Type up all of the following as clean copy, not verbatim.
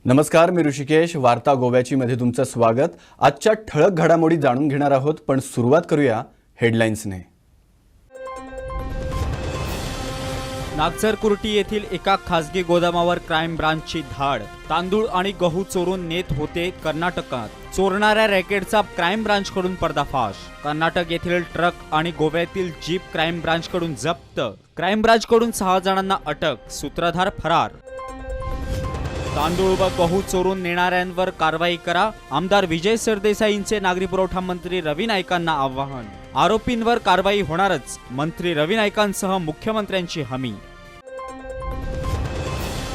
नमस्कार, मी ऋषिकेश. वार्ता गोव्याची मध्ये तुमचं स्वागत. आजच्या ठळक घडामोडी जाणून घेणार आहोत, पण सुरुवात करूया हेडलाईन्सने. नागझर कुर्टी येथील एका खासगी गोदामावर क्राईम ब्रांचची धाड. तांदूळ आणि गहू चोरून नेत होते कर्नाटकात. चोरणाऱ्या रॅकेटचा क्राईम ब्रांचकडून पर्दाफाश. कर्नाटक येथील ट्रक आणि गोव्यातील जीप क्राईम ब्रांचकडून जप्त. क्राईम ब्रांचकडून 6 जणांना अटक, सूत्रधार फरार. तांदूळ व गहू चोरून नेणाऱ्यांवर कारवाई करा, आमदार विजय सरदेसाईंचे नागरी पुरवठा मंत्री रवी नाईकांना आवाहन. आरोपींवर कारवाई होणारच, मंत्री रवी नाईकांसह मुख्यमंत्र्यांची हमी.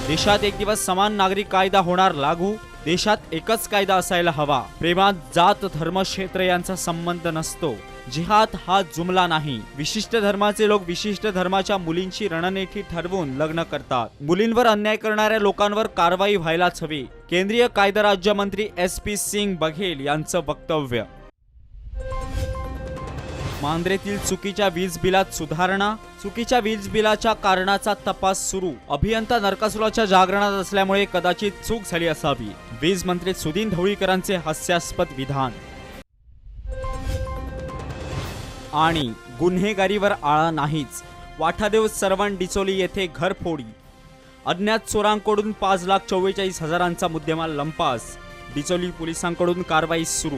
देशात एक दिवस समान नागरिक कायदा होणार लागू. देशात एकच कायदा असायला हवा. प्रेमात जात धर्म क्षेत्र यांचा संबंध नसतो. जिहाद हा जुमला नाही. विशिष्ट धर्माचे लोक विशिष्ट धर्माच्या मुलींची रणनीती ठरवून लग्न करतात. मुलींवर अन्याय करणाऱ्या लोकांवर कारवाई व्हायलाच हवी. केंद्रीय कायदा राज्यमंत्री SP सिंग बघेल यांचं वक्तव्य. मांद्रेतील चुकीच्या वीज बिलात सुधारणा. चुकीच्या वीज बिलाच्या कारणाचा तपास सुरू. अभियंता नरकासुराच्या जागरणात असल्यामुळे कदाचित चूक झाली असावी. वीज मंत्री सुदीन ढवळीकरांचे हास्यास्पद विधान. आणि गुन्हेगारीवर आळा नाहीच. वाठादेव सरवण डिचोली येथे घरफोडी. अज्ञात चोरांकडून 5,44,000चा मुद्देमाल लंपास. डिचोली पोलिसांकडून कारवाई सुरू.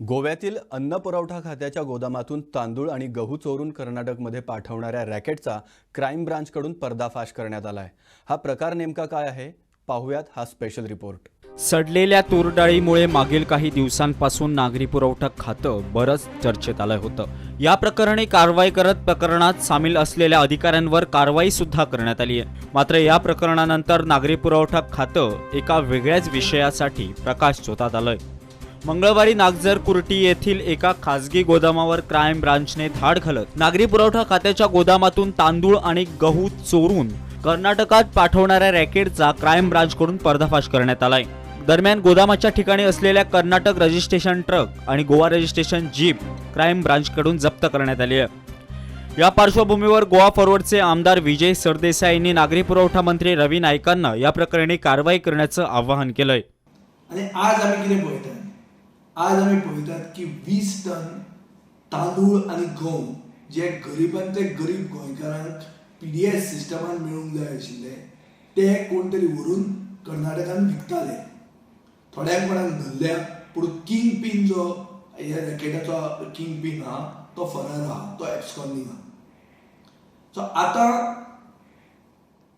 गोव्यातील अन्न पुरवठा खात्याच्या गोदामातून तांदूळ आणि गहू चोरून कर्नाटकमध्ये पाठवणाऱ्या रॅकेटचा क्राईम ब्रांचकडून पर्दाफाश करण्यात आलाय. हा प्रकार नेमका काय आहे, पाहुयात हा स्पेशल रिपोर्ट. सडलेल्या तूरडाळीमुळे मागील काही दिवसांपासून नागरी पुरवठा खातं बरंच चर्चेत आलं होतं. या प्रकरणी कारवाई करत प्रकरणात सामील असलेल्या अधिकाऱ्यांवर कारवाई सुद्धा करण्यात आली आहे. मात्र या प्रकरणानंतर नागरी पुरवठा खातं एका वेगळ्याच विषयासाठी प्रकाश झोतात आलंय. मंगळवारी नागझर कुर्टी येथील एका खासगी गोदामावर क्राईम ब्रांचने धाड घालत नागरी पुरवठा खात्याच्या गोदामातून तांदूळ आणि गहू चोरून कर्नाटकात पाठवणाऱ्या रॅकेटचा क्राईम ब्रांचकडून पर्दाफाश करण्यात आलाय. दरम्यान गोदामाच्या ठिकाणी असलेल्या कर्नाटक रजिस्ट्रेशन ट्रक आणि गोवा रजिस्ट्रेशन जीप क्राईम ब्रांचकडून जप्त करण्यात आली आहे. या पार्श्वभूमीवर गोवा फॉरवर्डचे आमदार विजय सरदेसाईंनी नागरी पुरवठा मंत्री रवी नाईकांना या प्रकरणी कारवाई करण्याचं आवाहन केलंय. आणि आज आम्ही कितें पळयतात, आज आम्ही पळयतात की 20 टन तांदूळ आणि गहू जे गरिबांतले गरीब गोंयकारांक PDS सिस्टमान मेळूंक जाय आशिल्ले ते कोण तरी व्हरून कर्नाटकान विकताले. थोड्यांक कोणाक धरल्या, पूण किंग पिन जो ह्या रॅकेटाचो किंग पिन आहा तो फरार आहा, तो एब्सकॉन्डिंग आहा. सो आतां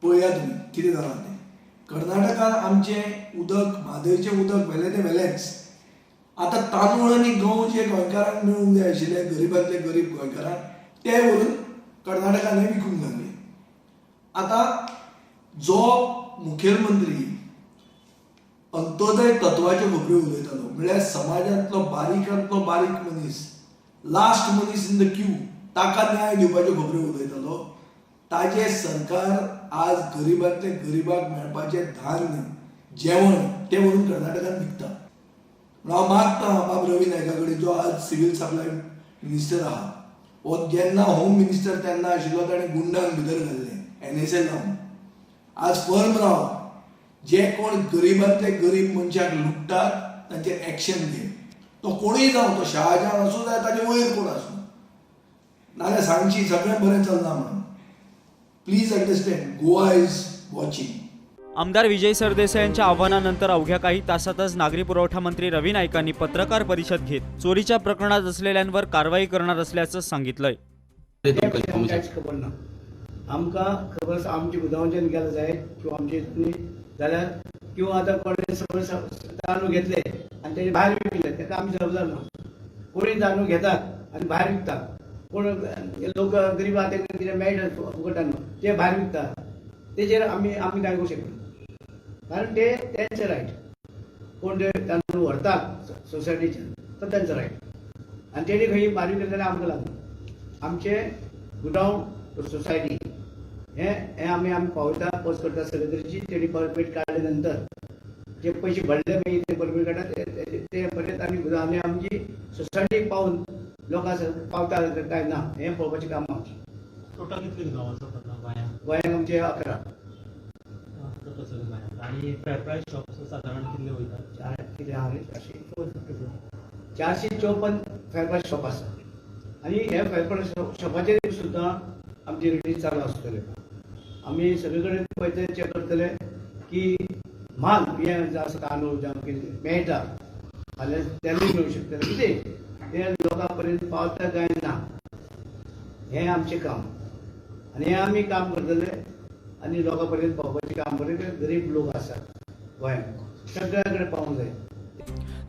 पळया तुमी कितें जालां तें. कर्नाटकान आमचें उदक, म्हादयचें उदक व्हेलें तें व्हेलेंच. आतां तांदूळ आनी गहू जे गोंयकारांक मेळूंक जाय आशिल्ले, गरिबांतले गरीब गोंयकारांक ते व्हरून कर्नाटकान विकूंक लागले. आतां जो मुखेलमंत्री अंत्योदय तत्वाच्यो खबऱ्यो उलयतालो, म्हळ्यार समाजांतलो बारीकांतलो बारीक मनीस, लास्ट मनीस इन द क्यू, ताका न्याय दिवपाच्यो खबऱ्यो उलयतालो, ताजे सरकार आज गरिबांतले गरीबाक मेळपाचें धान्य, जेवण ते व्हरून कर्नाटकान विकता. हांव मागता बाब रवी नायका कडेन, जो आज सिव्हिल सप्लाय मिनिस्टर आहा, हो जेन्ना होम मिनिस्टर तेन्ना आशिल्लो ताणें गुंडांक भितर घाल्ले NSA लावन. आज फर्म राव, जे कोण गरिबांतले गरीब मनशाक लुटतात तांचेर एक्शन घे. तो कोणूय जावं, तो शहाजान आसूं जाय ताचे वयर कोण आसूं, नाजाल्यार सांगची सगळें बरें चलना म्हणून. Please understand, Goa is watching. आमदार विजय सरदेसाईंच्या आव्हानानंतर अवघ्या काही तासातच नागरी पुरवठा मंत्री रवी नाईकांनी पत्रकार परिषद घेत चोरीच्या प्रकरणात असलेल्यांवर कारवाई करणार असल्याचं सांगितलंय. आमकां खबर आसा आमचे गोदामाच्यान गेले जाय किंवा आमचे हितून जाल्यार किंवा आतां कोणें सपोज तांदूळ घेतले आनी तेजे भायर विकले, ताका आमी जबाबदार ना. कोणीय तांदूळ घेतात आनी भायर विकतात. कोण लोक गरीब आहा तांकां कितें मेळटा फुकटान ते भायर विकतात, तेजेर आमी कांय करूंक शकना, कारण ते तेंचे रायट. कोण ते तांदूळ व्हरतात सोसायटीच्यान तो तेंचो रायट, आनी तेणी खंय भायर विकले जाल्यार आमकां लागना. आमचे गुडावन सोसायटी हे आमी पावयता, पोस्ट करता सगळे तरेची. तेणी परमीट काडले नंतर जे पयशे भरले मागीर ते परमीट काडटात ते परत आमी आमची सोसायटीक पावून लोकां पावता काय ना हें पळोवपाचें काम आमचें. टोटल कितली गांवां आसा गोंयांत? गोंयांत आमचे 11. कसं प्रमाणात आणि फेअर प्राईस शॉप्स साधारण कितले वयतात? 454 फेअर प्राईस शॉप आसा आणि ह्या फेअर प्राईस शॉपाचेर सुद्दां आमची रेटी चालू आसतले. आमी सगळे कडेन पळयतले चॅक करतले की माल हे जो आसा तांदूळ जावं कितें मेळटा जाल्यार तेन्ना घेवंक शकतले. कितें ते लोकां पर्यंत पावता काय ना हें आमचें काम आनी हें आमी काम करतले आनी लोकां पर्यंत पावपाचें काम करतले. गरीब लोक आसात गोंयांत सगळ्या कडेन पावूंक जाय.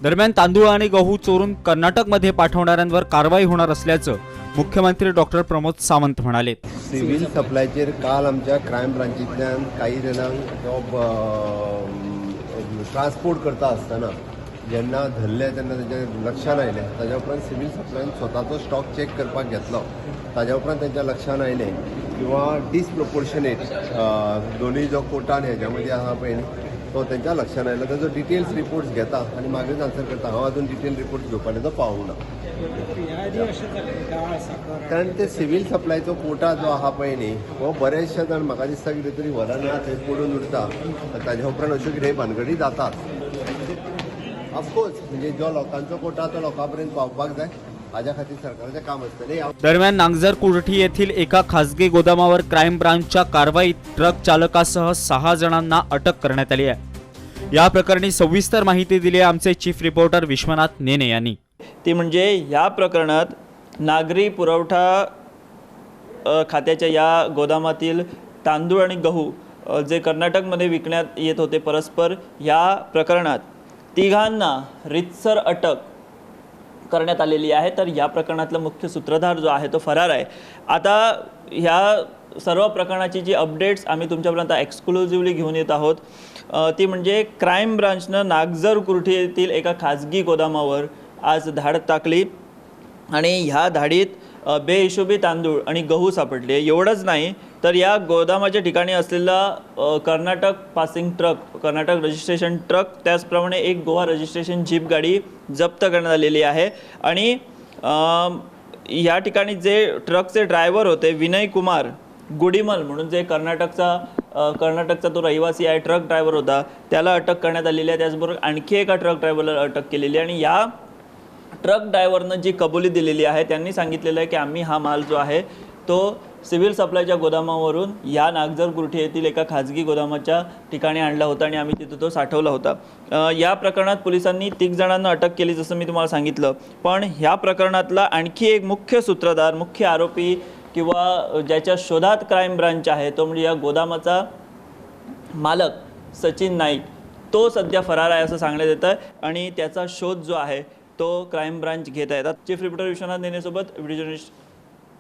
दरम्यान तांदूळ आणि गहू चोरून कर्नाटकमध्ये पाठवणाऱ्यांवर कारवाई होणार असल्याचं मुख्यमंत्री डॉक्टर प्रमोद सावंत म्हणाले. सिव्हिल सप्लायचेर काल आमच्या क्रायम ब्रांचींतल्यान काही जाणांक ट्रान्सपोर्ट करता आसतना जेन्ना धरले तेन्ना तेंच्या लक्षान आयलें. ताज्या उपरांत सिव्हिल सप्लायन स्वताचो स्टॉक चॅक करपाक घेतलो. ताज्या उपरांत तेंच्या लक्षान आयलें किंवा डिसप्रोपोर्शनेट दोनूय जो कोटान हेज्या मदीं आसा पळय तो तेंच्या लक्षान आयलो. ताजो डिटेल्स रिपोर्ट्स घेता आनी मागीर आन्सर करता. हांव आजून डिटेल रिपोर्ट घेवपाक पावूंक ना. कारण ते सिव्हिल सप्लायचो कोटा जो आहा पळय न्ही हो बरेचशे जाण म्हाका दिसता कितें तरी वरांनी थंय पडून उरता. ताज्या उपरांत अश्यो कितें भानगडी जातात. ऑफकोर्स म्हणजे जो लोकांचो कोटा तो लोकां पर्यंत पावपाक जाय हाज्या खातीर सरकाराचें काम आसतलें. दरम्यान नांगजर कुर्ठी येथील एका खासगी गोदामावर क्राईम ब्रांचच्या कारवाईत ट्रक चालकासह 6 जणांना अटक करण्यात आली आहे. या प्रकरणी सविस्तर माहिती दिली आहे आमचे चीफ रिपोर्टर विश्वनाथ नेने यांनी. ती म्हणजे या प्रकरणात नागरी पुरवठा खात्याच्या या गोदामातील तांदूळ आणि गहू जे कर्नाटकमध्ये विकण्यात येत होते परस्पर, या प्रकरणात तिघांना रितसर अटक करण्यात आलेली आहे. तर या प्रकरणातला मुख्य सूत्रधार जो आहे तो फरार आहे. आता ह्या सर्व प्रकरणाची जी अपडेट्स आम्ही तुमच्यापर्यंत एक्सक्लुझिव्हली घेऊन येत आहोत ती म्हणजे क्राईम ब्रांचनं नागजर कुर्ठी येथील एका खाजगी गोदामावर आज धाड टाकली आणि ह्या धाडीत बेहिशोबी तांदूळ आणि गहू सापडले. एवढंच नाही तर या गोदामाच्या ठिकाणी असलेला Karnataka passing truck, Karnataka registration truck, त्याचप्रमाणे एक गोवा रजिस्ट्रेशन जीप गाडी जप्त करण्यात आलेली आहे. आणि या ठिकाणी जे ट्रकचे ड्रायव्हर होते विनय कुमार गुडिमल म्हणून जे कर्नाटकचा तो रहिवासी आहे, ट्रक ड्रायव्हर होता, त्याला अटक करण्यात आलेली आहे. त्याचबरोबर आणखी एका ट्रक ड्रायव्हरला अटक केलेली आहे. आणि या ट्रक ड्रायव्हरनं जी कबुली दिलेली आहे त्यांनी सांगितलेलं आहे की आम्ही हा माल जो आहे तो सिव्हिल सप्लायच्या गोदामावरून या नागजर कुर्ठी येथील एका खाजगी गोदामाच्या ठिकाणी आणला होता आणि आम्ही तिथं तो साठवला होता. या प्रकरणात पोलिसांनी 3 जणांना अटक केली जसं मी तुम्हाला सांगितलं. पण ह्या प्रकरणातला आणखी एक मुख्य सूत्रधार, मुख्य आरोपी किंवा ज्याच्या शोधात क्राईम ब्रांच आहे तो म्हणजे या गोदामाचा मालक सचिन नाईक, तो सध्या फरार आहे असं सांगण्यात येतं आणि त्याचा शोध जो आहे तो क्राईम ब्रांच घेत आहेत. चीफ रिपोर्टर विश्वनाथ नेनेसोबत व्हिडिओ जर्नलिस्ट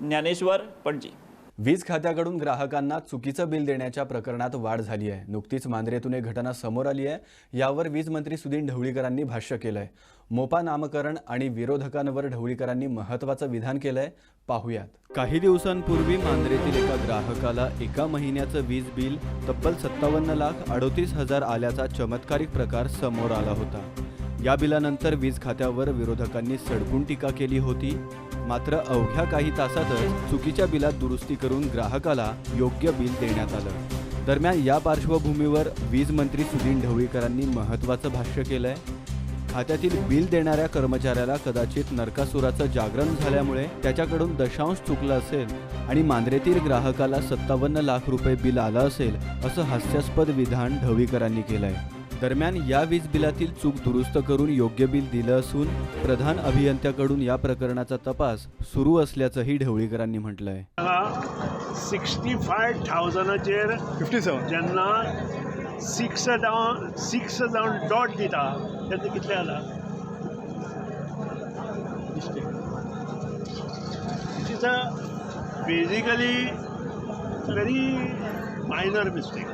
ज्ञानेश्वर पणजी. वीज खात्याकडून ग्राहकांना चुकीचं बिल देण्याच्या प्रकरणात वाढ झाली आहे. नुकतीच मांद्रेतून एक घटना समोर आली आहे. यावर वीज मंत्री सुदीन ढवळीकरांनी भाष्य केलंय. मोपा नामकरण आणि विरोधकांवर ढवळीकरांनी महत्त्वाचं विधान केलंय. पाहूयात. काही दिवसांपूर्वी मांद्रेतील एका ग्राहकाला एका महिन्याचं वीज बिल तब्बल 57,38,000 आल्याचा चमत्कारिक प्रकार समोर आला होता. या बिलानंतर वीज खात्यावर विरोधकांनी सडकून टीका केली होती. मात्र अवघ्या काही तासातच चुकीच्या बिलात दुरुस्ती करून ग्राहकाला योग्य बिल देण्यात आलं. दरम्यान या पार्श्वभूमीवर वीज मंत्री सुदीन ढवळीकरांनी महत्त्वाचं भाष्य केलंय. खात्यातील बिल देणाऱ्या कर्मचाऱ्याला कदाचित नरकासुराचं जागरण झाल्यामुळे त्याच्याकडून दशांश चुकलं असेल आणि मांद्रेतील ग्राहकाला 57 लाख रुपये बिल आलं असेल असं हास्यास्पद विधान ढवळीकरांनी केलंय. दरम्यान या वीज बिलातील चूक दुरुस्त करून योग्य बिल दिलं असून प्रधान अभियंत्याकडून या प्रकरणाचा तपास सुरू असल्याचंही ढवळीकरांनी म्हटलंय. 65,000चेर 57 जेन्ना 6 जावन डॉट दिता तेन्ना कितले जाला? It is a basically very minor mistake.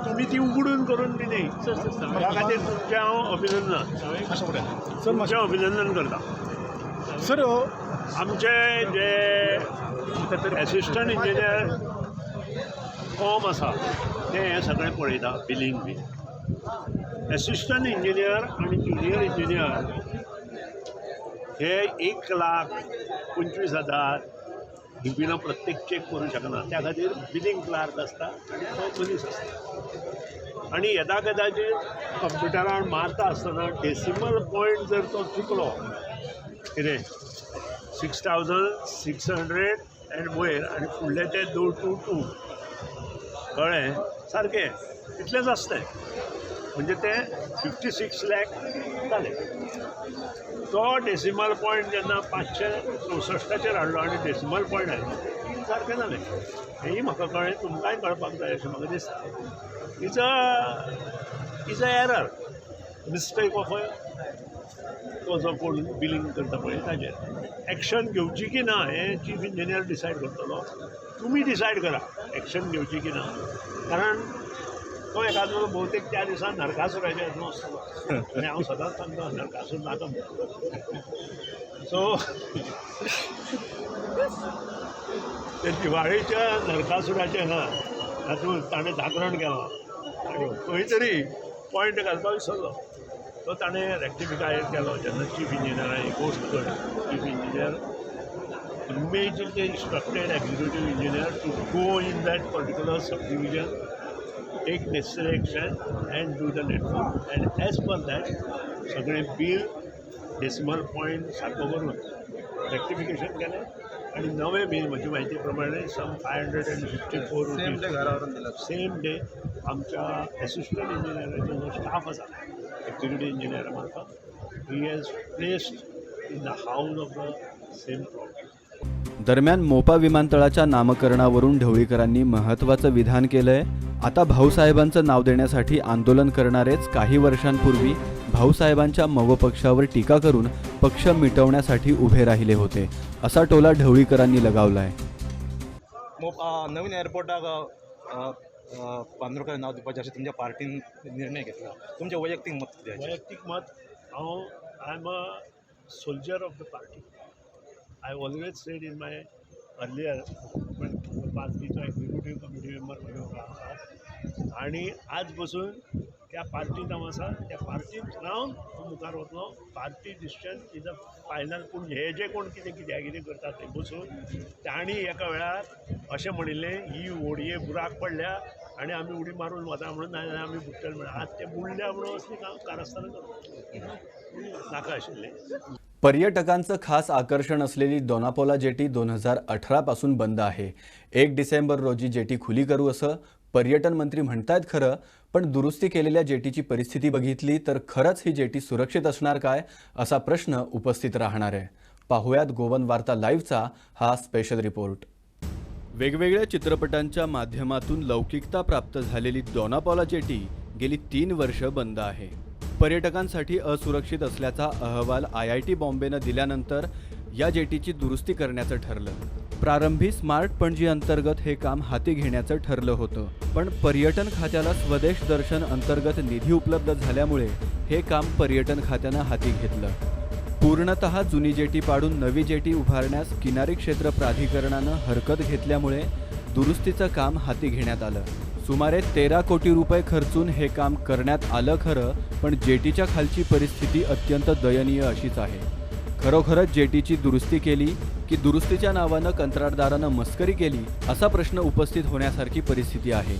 तुम्ही ती उघडून करून ती नाही. त्या खातीर तुमचें हांव अभिनंदन करता. सर आमचे जे एसिस्टंट इंजिनियर फॉर्म आसा ते हे सगळें पळयता बिलींग बी. एसिस्टंट इंजिनियर आनी ज्युनियर इंजिनियर हे 1,25,000 ही बिलां प्रत्येक चेक करूं शकना. त्या खातीर बिलिंग क्लार्क आसता आनी तो मनीस आसता. आणि यदा कदाचित कंप्युटरार मारता आसतना डेसिमल पॉयंट जर तो चुकलो कितें 6600 एंड वयर आनी फुडले ते 222 कळ्ळें सारकें इतलेंच आसलें म्हणजे ते 56 लाख जाले. तो डेसिमल पॉयंट जेन्ना 564 हाडलो आनी डेसिमल पॉयंट आयलो सारकें जालें. हेंय म्हाका कळ्ळें, तुमकांय कळपाक जाय अशें म्हाका दिसता. Is a error, mistake of तो जो कोण बिलींग करता पळय ताजेर एक्शन घेवची की ना हें चीफ इंजिनियर डिसायड करतलो. तुमी डिसायड करा एक्शन घेवची की ना, कारण तो एखादो भोवतेक त्या दिसा नरकासुराचे हातूंत आसतलो आनी हांव सदांच सांगता नरकासूर नाका म्हणून. सो ते दिवाळेच्या नरकासुराचे हातूंत ताणें जागरण केलां आनी खंय तरी पॉयंट घालपाक विसरलो. तो ताणें रेक्टिफाय केलो जेन्ना चीफ इंजिनियरान गोश्ट कळ्ळी. Chief engineer immediately instructed executive engineer to go in that particular subdivision, take necessary action and do the network, and as per that सगळे बिल डेसिमल पॉयंट सारको करून रेक्टिफिकेशन केलें आनी नवें बील म्हजी म्हायती प्रमाणे सम 554 रुपीज सेम डे आमच्या एसिस्टंट इंजिनियराचो जो स्टाफ आसा एक्झिक्युटीव इंजिनियरा मार्फत he has placed in the house of the same property. दरम्यान मोपा विमानतळाच्या नामकरणावरून ढवळीकरांनी महत्त्वाचं विधान केलंय. आता भाऊसाहेबांचं नाव देण्यासाठी आंदोलन करणारेच काही वर्षांपूर्वी भाऊसाहेबांच्या मव पक्षावर टीका करून पक्ष मिटवण्यासाठी उभे राहिले होते, असा टोला ढवळीकरांनी लगावलाय. नवीन एअरपोर्टाक बांदोडकर नाव दिवपाचें अशें तुमच्या पार्टीन निर्णय घेतला. तुमचें वैयक्तीक मत कितें? वैयक्तिक मत I am a soldier of the party. I always said in my earlier पार्टीचा एक्झिक्युटीव कमिटी मेंबर म्हणून आसा आणि आज बसून त्या पार्टीत हांव आसा. त्या पार्टीत रावन मुखार वतलो. Party decision is a final. पूण हे जे कोण कितें करता ते बसून तांणी एका वेळार अशें म्हणिल्लें ही होडये बुराक पडल्या आनी आमी उडी मारून वता म्हणून, नाजाल्यार आमी बुडटले म्हणून. आज ते बुडल्या म्हणून असली कारस्थान नाका आशिल्लें. पर्यटकांचं खास आकर्षण असलेली दोनापोला जेटी 2018 पासून बंद आहे. 1 डिसेंबर रोजी जेटी खुली करू असं पर्यटन मंत्री म्हणतायत खरं, पण दुरुस्ती केलेल्या जेटीची परिस्थिती बघितली तर खरंच ही जेटी सुरक्षित असणार काय असा प्रश्न उपस्थित राहणार आहे. पाहुयात गोवन वार्ता लाईव्हचा हा स्पेशल रिपोर्ट. वेगवेगळ्या चित्रपटांच्या माध्यमातून लौकिकता प्राप्त झालेली दोनापोला जेटी गेली 3 वर्ष बंद आहे. पर्यटकांसाठी असुरक्षित असल्याचा अहवाल IIT बॉम्बेनं दिल्यानंतर या जेटीची दुरुस्ती करण्याचं ठरलं. प्रारंभी स्मार्ट पणजी अंतर्गत हे काम हाती घेण्याचं ठरलं होतं, पण पर्यटन खात्याला स्वदेश दर्शन अंतर्गत निधी उपलब्ध झाल्यामुळे हे काम पर्यटन खात्यानं हाती घेतलं. पूर्णतः जुनी जेटी पाडून नवी जेटी उभारण्यास किनारी क्षेत्र प्राधिकरणानं हरकत घेतल्यामुळे दुरुस्तीचं काम हाती घेण्यात आलं. सुमारे 13 कोटी रुपये खर्चून हे काम करण्यात आलं खरं, पण जेटीच्या खालची परिस्थिती अत्यंत दयनीय अशीच आहे. खरोखरच जेटीची दुरुस्ती केली की दुरुस्तीच्या नावानं कंत्राटदारानं मस्करी केली असा प्रश्न उपस्थित होण्यासारखी परिस्थिती आहे.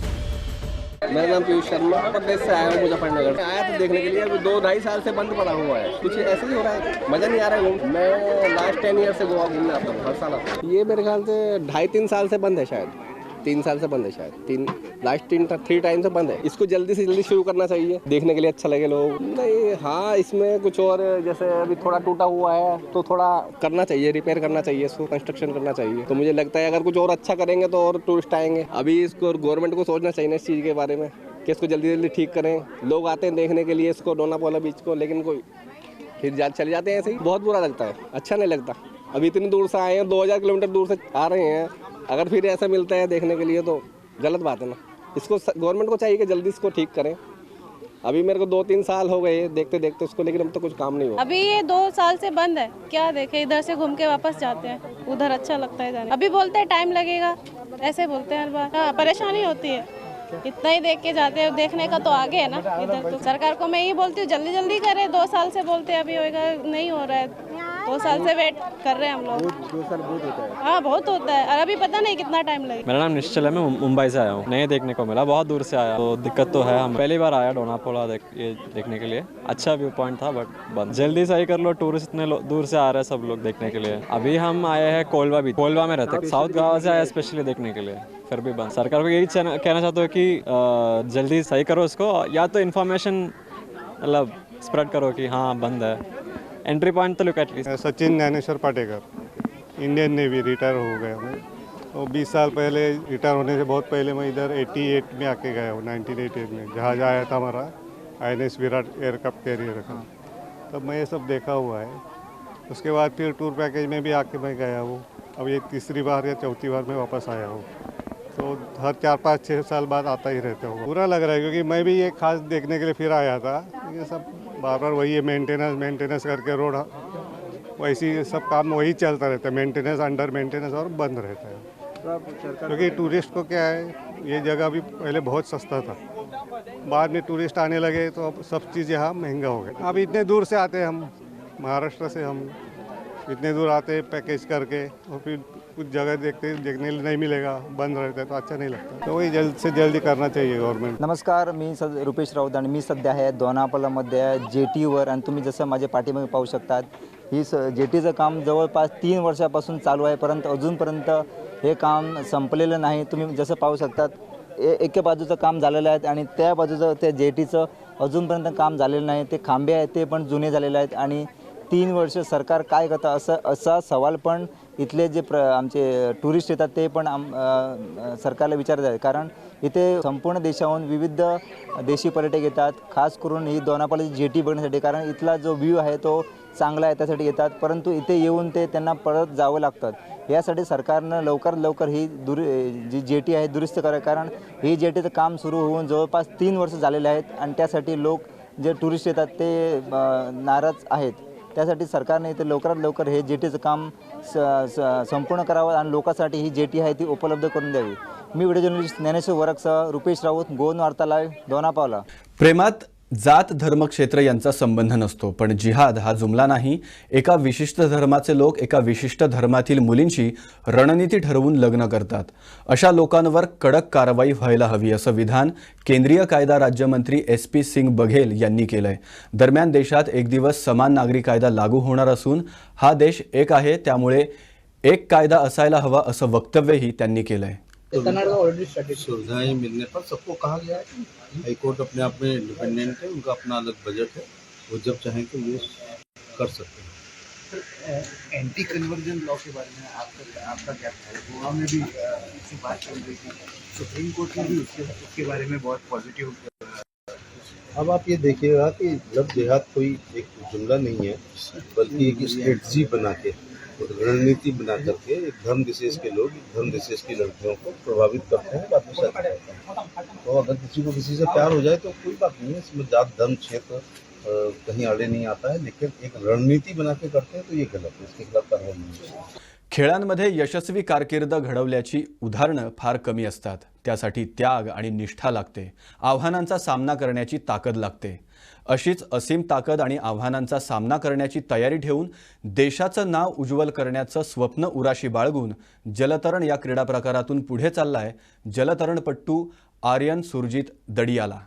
मेरा नाम पीयूष शर्मा, प्रदेश से आया हूँ मुजफ्फरनगर. आया तो देखने के लिए, अभी 2-2.5 साल से बंद पड़ा हुआ है. कुछ ऐसे ही हो रहा है, मज़ा नहीं आ रहा है. मैं लास्ट 10 ईयर से गोवा घूमने आता हूँ, हर साल आता हूँ. ये मेरे ख्याल से 2.5-3 साल से बंद है, शायद 3 साल से बंद है, शायद 3 टाइम से बंद है. इसको जल्दी से जल्दी शुरू करना चाहिए, देखने के लिए अच्छा लगे लोग. नहीं, हाँ इसमें कुछ और, जैसे अभी थोड़ा टूटा हुआ है तो थोड़ा करना चाहिए, रिपेयर करना चाहिए, इसको कंस्ट्रक्शन करना चाहिए. तो मुझे लगता है अगर कुछ और अच्छा करेंगे तो और टूरिस्ट आएंगे. अभी इसको गवर्नमेंट को सोचना चाहिए इस चीज़ के बारे में कि इसको जल्दी जल्दी ठीक करें. लोग आते हैं देखने के लिए इसको, दोनापोला बीच को, लेकिन कोई फिर चले जाते हैं ऐसे ही. बहुत बुरा लगता है, अच्छा नहीं लगता. अभी इतनी दूर से आए हैं, 2000 किलोमीटर दूर से आ रहे हैं, अगर फिर ऐसा मिलता है देखने के लिए तो गलत बात है ना. इसको गवर्नमेंट को चाहिए कि जल्दी इसको ठीक करें. अभी मेरे को 2-3 साल हो गए देखते देखते उसको, लेकिन अब तो कुछ काम नहीं हुआ. अभी ये 2 साल से बंद है. क्या देखे, इधर से घूम के वापस जाते हैं, उधर अच्छा लगता है जाने. अभी बोलते हैं टाइम लगेगा, ऐसे बोलते हैं हर बार. हाँ, परेशानी होती है. इतना ही देख के जाते हैं, देखने का तो आगे है ना. इधर तो सरकार को मैं यही बोलती हूँ जल्दी जल्दी करे. 2 साल से बोलते हैं, अभी होएगा, नहीं हो रहा है. 2 साल से वेट कर रहे हैं हम लोग। 2 साल बहुत होता है। हाँ बहुत होता है, और अभी पता नहीं कितना टाइम लगेगा। मेरा नाम निश्चल है, मैं मुंबई से आया हूँ। नहीं देखने को मिला, बहुत दूर से आया, तो दिक्कत तो है। हम पहली बार आया डोनापोला ये देखने के लिए। अच्छा व्यू पॉइंट था बट बंद। जल्दी सही कर लो, टूरिस्ट इतने दूर से आ रहे हैं सब लोग देखने के लिए। अभी हम आए हैं कोलवा बीच, कोलवा में रहते हैं, साउथ गोवा से आया स्पेशली देखने के लिए, फिर भी बंद। सरकार को यही कहना चाहता हूँ कि जल्दी सही करो इसको, या तो इन्फॉर्मेशन मतलब स्प्रेड करो कि हाँ बंद है। एंट्री पॉइंट तो look at least. Sachin Dnyaneshwar Patekar, Indian navy, retire हो गया मैं। तो 20 साल पहले, रिटायर होने से बहुत पहले मैं इधर 88 में आके गया हूँ। 1988 में जहाज आया था हमारा INS विराट एयरक्राफ्ट कैरियर का, तब मैं ये सब देखा हुआ है। उसके बाद फिर टूर पैकेज में भी आके मैं गया हूँ। अब ये तीसरी बार या चौथी बार मैं वापस आया हूँ। तो हर 4-5-6 साल बाद आता ही रहता हूँ। बुरा लग रहा है क्योंकि मैं भी ये खास देखने के लिए फिर आया था। ये सब बार बार वही है, मेंटेनेंस करके रोड, वैसी सब काम वही चलता रहता है, मेंटेनेंस, अंडर मेंटेनेंस और बंद रहता है। क्योंकि टूरिस्ट को क्या है, ये जगह भी पहले बहुत सस्ता था, बाद में टूरिस्ट आने लगे तो अब सब चीज़ यहाँ महंगा हो गया। अब इतने दूर से आते हैं हम, महाराष्ट्र से हम इतने दूर आते हैं पैकेज करके, और फिर कुछ जगह देखने नहीं मिलेगा, बंद रहता है तो अच्छा नहीं लगता। तो वही जल्द से जल्दी करना चाहिए गव्हर्नमेंट। नमस्कार, मी रुपेश राऊत आणि मी सध्या आहे दोनापालामध्ये जेटीवर, आणि तुम्ही जसं माझ्या पाठीमागे पाहू शकतात, ही जेटीचं काम जवळपास 3 वर्षापासून चालू आहे, परंतु अजूनपर्यंत हे काम संपलेलं नाही। तुम्ही जसं पाहू शकतात, एका बाजूचं काम झालेलं आहे आणि त्या बाजूचं त्या जेटीचं अजूनपर्यंत काम झालेलं नाही। ते खांबे आहेत ते पण जुने झालेले आहेत, आणि 3 वर्ष सरकार काय करतं असा सवाल पण इथले जे आमचे टुरिस्ट येतात ते पण सरकारला विचारत आहेत। कारण इथे संपूर्ण देशाहून विविध देशी पर्यटक येतात, खास करून ही दोनापालाची जेटी बघण्यासाठी, कारण इथला जो व्ह्यू आहे तो चांगला आहे त्यासाठी येतात, परंतु इथे येऊन त्यांना परत जावं लागतं। यासाठी सरकारनं लवकरात लवकर ही जी जेटी आहे दुरुस्त करावी, कारण ही जेटीचं काम सुरू होऊन जवळपास 3 वर्ष झालेले आहेत, आणि त्यासाठी लोक जे टुरिस्ट येतात ते नाराज आहेत। त्यासाठी सरकारने इथे लवकरात लवकर हे जेटीचं काम संपूर्ण करावं आणि लोकांसाठी ही जेटी आहे ती उपलब्ध करून द्यावी। मी व्हिडिओ जर्नलिस्ट ज्ञानेश्वर वरकसह रुपेश राऊत, गोवन वार्ता लाईव्ह, दोनापावला। प्रेमात जात धर्म क्षेत्र यांचा संबंध नसतो, पण जिहाद हा जुमला नाही। एका विशिष्ट धर्माचे लोक एका विशिष्ट धर्मातील मुलींची रणनीती ठरवून लग्न करतात। अशा लोकांवर कडक कारवाई व्हायला हवी असं विधान केंद्रीय कायदा राज्यमंत्री SP सिंग बघेल यांनी केलंय। दरम्यान देशात एक दिवस समान नागरी कायदा लागू होणार असून हा देश एक आहे, त्यामुळे एक कायदा असायला हवा असं वक्तव्यही त्यांनी केलंय। सुविधाएं मिलने पर सबको कहा गया है। हाईकोर्ट अपने आप में इंडिपेंडेंट है, उनका अपना अलग बजट है, वो जब चाहें तो यूज कर सकते हैं। एंटी कन्वर्जन लॉ के बारे में आपका क्या ख्याल है? गोवा में भी इसकी बात चल रही थी, सुप्रीम कोर्ट ने भी उसके बारे में बहुत पॉजिटिव। अब आप ये देखिएगा कि लव जिहाद कोई एक जुमला नहीं है, बल्कि एक स्ट्रेटजी बना के, रणनीति बना करके एक धर्म विशेष के लोग धर्म विशेष की लड़कियों को प्रभावित करते हैं, बात में तो अगर किसी को किसी से प्यार हो जाए तो कोई बात नहीं है, इसमें जात धर्म क्षेत्र कहीं आड़े नहीं आता है, लेकिन एक रणनीति बना के करते हैं तो ये गलत है, इसके खिलाफ कार्रवाई नहीं है। खेळांमध्ये यशस्वी कारकीर्द घडवल्याची उदाहरणं फार कमी असतात। त्यासाठी त्याग आणि निष्ठा लागते, आव्हानांचा सामना करण्याची ताकद लागते। अशीच असीम ताकद आणि आव्हानांचा सामना करण्याची तयारी ठेवून देशाचं नाव उज्ज्वल करण्याचं स्वप्न उराशी बाळगून जलतरण या क्रीडा प्रकारातून पुढे चाललाय जलतरणपटू आर्यन सुरजित दडियाला।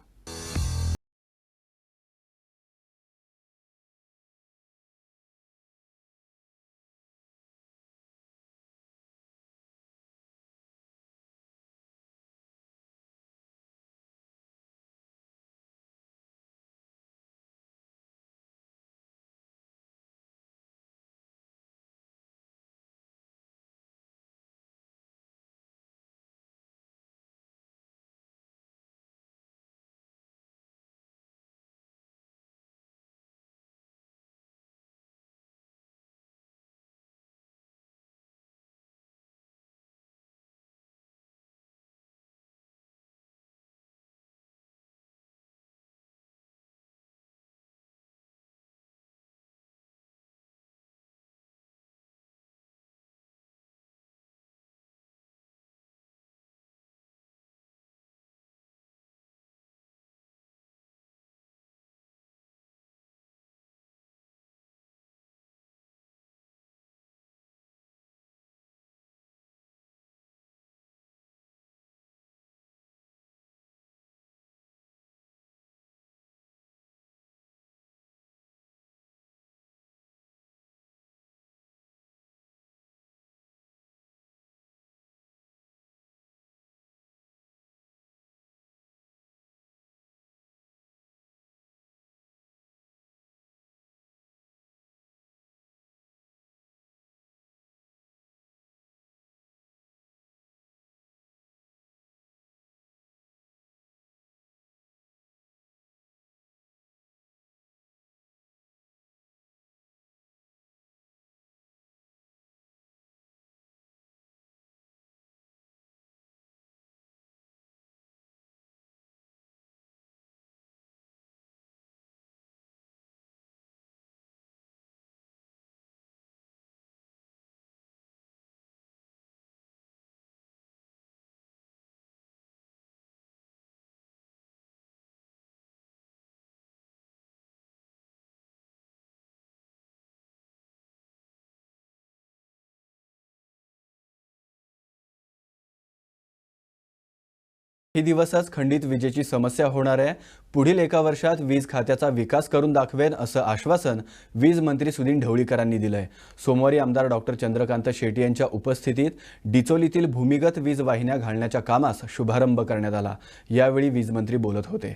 काही दिवसात खंडित विजेची समस्या होणार आहे. पुढील एका वर्षात वीज खात्याचा विकास करून दाखवेन असं आश्वासन वीज मंत्री सुनील ढवळीकरांनी दिलंय. सोमवारी आमदार डॉक्टर चंद्रकांत शेट्टी यांच्या उपस्थितीत डिचोलीतील भूमिगत वीज वाहिन्या घालण्याच्या कामास शुभारंभ करण्यात आला. यावेळी वीज मंत्री बोलत होते.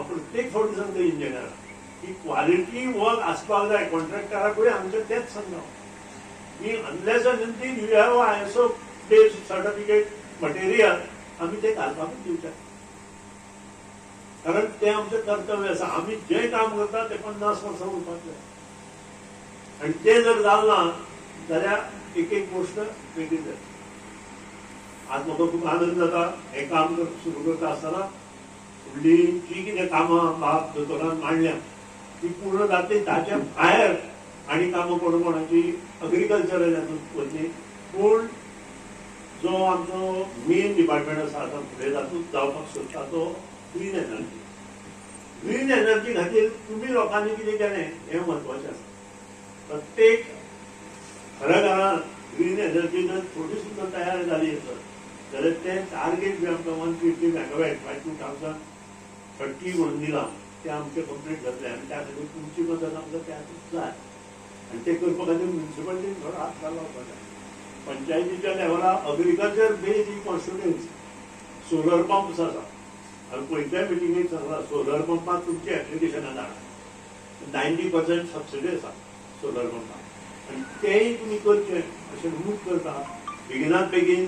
प्रत्येक फावटी सांगतो इंजिनियर की क्वालिटी वर्क आसपाक जाय. कॉन्ट्रॅक्टरा कडेन आमचें तेच सांगता की unless and you have ISO based certificate material आमी ते घालपाकूच दिवचे, कारण ते आमचें कर्तव्य आसा. आमी जें काम करता ते 50 वर्सां उरपाक जाय आनी तें जर जालें ना जाल्यार एक एक गोश्ट वेगळी जाता. आज म्हाका खूब आनंद जाता हें काम सुरू करता आसतना फुडली जी कितें कामां बाब दोतोरान मांडल्या ती पूर्ण जातली. ताच्या भायर आनी कामां कोणाची अग्रिकल्चर हातूंत वतली. पूण जो आमचो मेन डिपार्टमेंट आसा आतां फुडें जातूंत जावपाक सोदता तो ग्रीन एनर्जी. ग्रीन एनर्जी खातीर तुमी लोकांनी कितें केलें हें म्हत्वाचें आसा. प्रत्येक घराघरांत ग्रीन एनर्जी जर थोडी सुद्दां तयार जाली आसत जाल्यार तें टार्गेट जे आमकां 150 मेगावॅट बाय 2030 म्हणून दिलां तें आमचें कंप्लीट जातलें. आनी त्या खातीर तुमची मदत आमकां त्या खातीर जाय आनी तें करपा खातीर म्युनिसिपालिटीन थोडो हात लावपाक जाय. पंचायतीच्या लेवलार अग्रिकल्चर बेस्ड ही कॉन्स्टिट्युएन्सी सोलर पंप्स आसा. हांवें पयल्या मिटिंगेक सांगलां सोलर पंपाक तुमचें एप्लिकेशनां धाडा. 90% सबसिडी आसा सोलर पंपाक आनी तेंय तुमी करचें अशें मूख करता. बेगिनात बेगीन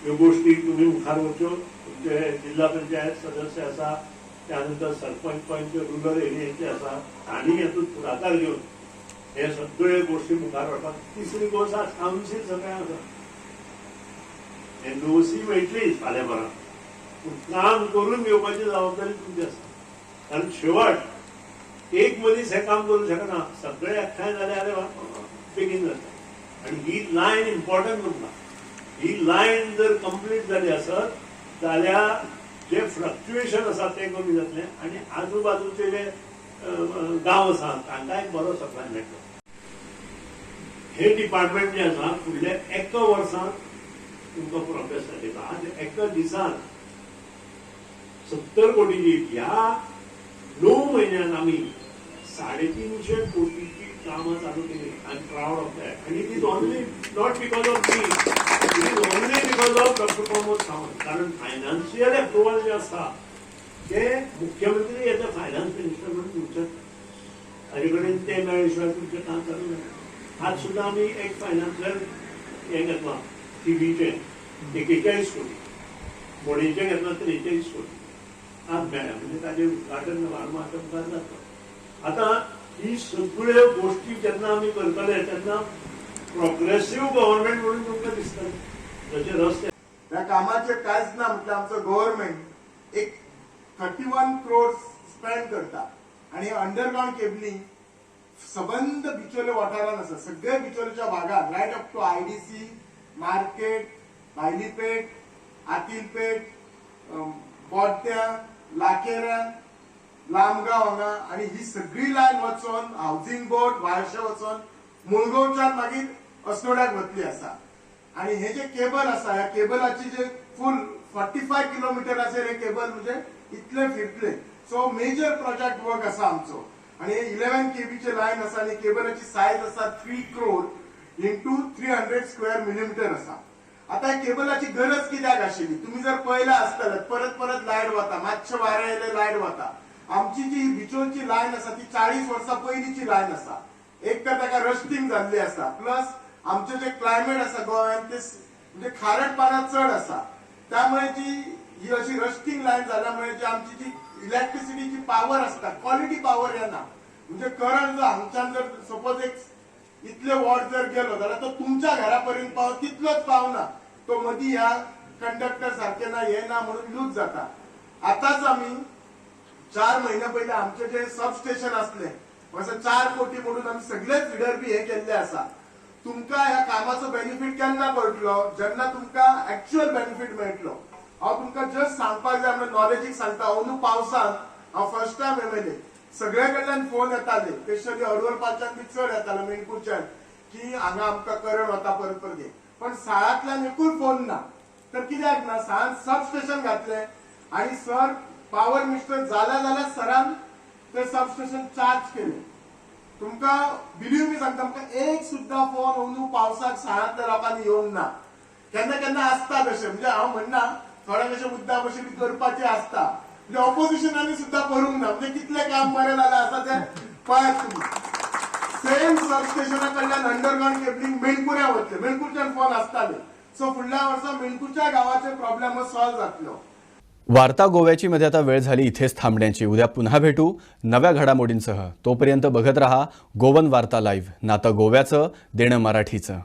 ह्यो गोश्टी तुमी मुखार व्हरच्यो. तुमचे जिल्हा पंचायत सदस्य आसा, त्यानंतर सरपंच पंच रुरल एरियाचे आसा, तांणी हातूंत फुडाकार घेवन हे सगळे गोश्टी मुखार व्हरपाक. तिसरी गोश्ट आज कावन्सील सगळ्यांक आसा. हे नोसी मेळटलीच फाल्यां परां पूण काम करून घेवपाची जबाबदारी तुमची आसा. कारण शेवट एक मनीस हें काम करूंक शकना, सगळे एकठांय जाल्यार बेगीन जाता. आनी ही लायन इम्पॉर्टंट म्हणटा. ही लायन जर कंप्लीट जाली आसत जाल्यार जे फ्लक्च्युएशन आसा तें कमी जातलें आनी आजूबाजूचे जे गांव आसा तांकां एक बरो सप्लाय मेळटलो. हे डिपार्टमेंट जें आसा फुडल्या एका वर्सांत तुमकां प्रोग्रेस दिता. आज एका दिसान 70 कोटीची ह्या 9 म्हयन्यांत आमी 350 कोटीची कामां चालू केली. I am proud of that. आनी it is only not because of me, it is only because of doctor Pramod Sawant. कारण फायनान्शियल अप्रुवल जे आसा ते मुख्यमंत्री एज अ फायनान्स मिनिस्टर म्हणून दिवचे. ताजे कडेन ते मेळ्ळे शिवाय तुमचें काम चालू ना. आज सुद्दां आमी एक फायनान्शियल हें घेतलां TBचें 41 कोटी, मोडीचें घेतलां 43 कोटी आज मेळ्ळ्या. म्हणजे ताजें उद्घाटन वारमार मुखार जाता. आतां ही सगळ्यो गोश्टी जेन्ना आमी करतले तेन्ना प्रोग्रेसिव्ह गव्हर्नमेंट म्हणून तुमकां दिसतलें. जशे रस्ते ह्या कामाचे कांयच ना म्हटल्यार आमचो गव्हर्नमेंट एक 31 crores स्पेंड करता आनी अंडरग्राउंड केबलिंग सबंद बिचोले वाठारांत आसा. सगळे बिचोलेच्या भागात right up to IDC, market, Bhailipet, Atilpet, Boddya, Lakera, Lamgaon हांगा आनी ही सगळी लायन वचोन हावसिंग बोर्ड वाळशे वचोन मुळगांवच्यान मागीर अस्नोड्याक वतली आसा. आनी हे जे केबल आसा ह्या केबलाची जे फुल 45 किलोमिटराचेर हे केबल म्हणजे इतले फिरतले. सो मेजर प्रोजेक्ट वर्क आसा आमचो. आनी 11 kBचे लायन आसा आनी केबलाची सायज आसा 3 crore into 300 square millimeter आसा. आता केबलाची गरज कित्याक आशिल्ली तुमी जर पळयला आसतले परत परत लायट वता, मातशे वारें येयले लायट वता. आमची जी बिचोलची लायन आसा ती 40 वर्सां पयलींची लायन आसा. एक तर ताका रस्टिंग जाल्ली आसा प्लस आमचें जे क्लायमेट आसा गोंयांत ते म्हणजे खारटपणा चड आसा. त्यामुळे जी ही अशी रस्टिंग लायन जाल्यामुळे जी आमची जी इलेक्ट्रिसिटीची पावर आसता क्वालिटी पावर येना. म्हणजे करंट जर हांगच्यान जर सपोज एक इतले वॉट जर गेलो जाल्यार तो तुमच्या घरापर्यंत तितलोच पावना. तो मदीं ह्या कंडक्टर सारखे ना हे ना म्हणून लूज जाता. आतांच आमी 4 महिने पयलीं आमचे जे सबस्टेशन आसले असं 4 कोटी म्हणून आमी सगळेच लिडर बी हे केल्ले आसा. तुमकां ह्या कामाचो बेनिफीट केन्ना कळटलो जेन्ना तुमकां एक्चुअल बेनिफीट मेळटलो. हांव तुमकां जस्ट सांगपाक जाय आमच्या नॉलेजीक सांगता. अंदू पावसान हांव फर्स्ट टायम MLA सगळे कडल्यान फोन येताले स्पेशली अडवरपाच्यान बी चड येताले मेणकुरच्यान की हांगा आमकां करंट वता परत परत ये. पण साळांतल्यान एकूय फोन ना. तर कित्याक ना, साळांत सब स्टेशन घातलें आनी सर पावर मिनिस्टर जाल्यार सरान ते सब स्टेशन चार्ज केले. तुमकां बिलीव मी सांगता, आमकां एक सुद्दां फोन अंदू पावसाक साळांतल्या लोकांनी येवंक ना. केन्ना केन्ना आसता तशें, म्हणजे हांव म्हणना थोडे कशे मुद्दाम अशें बी करपाचें आसता, म्हणजे ऑपोजिशनांनी सुद्दां करूंक ना. म्हणजे कितलें काम बरें जालें आसा तें पळयात तुमी. सेम सब स्टेशना कडल्यान अंडरग्राउंड केबलिंग मेणकुऱ्या वतले, मेणकुरच्यान फोन आसताले. सो फुडल्या वर्सा मेणकुरच्या गावाचे प्रॉब्लेम सॉल्व जातलो. वार्ता गोव्याची मध्ये आता वेळ झाली इथेच थांबण्याची. उद्या पुन्हा भेटू नव्या घडामोडींसह. तोपर्यंत बघत रहा गोवन वार्ता लाईव्ह. नातं गोव्याचं, देणं मराठीचं.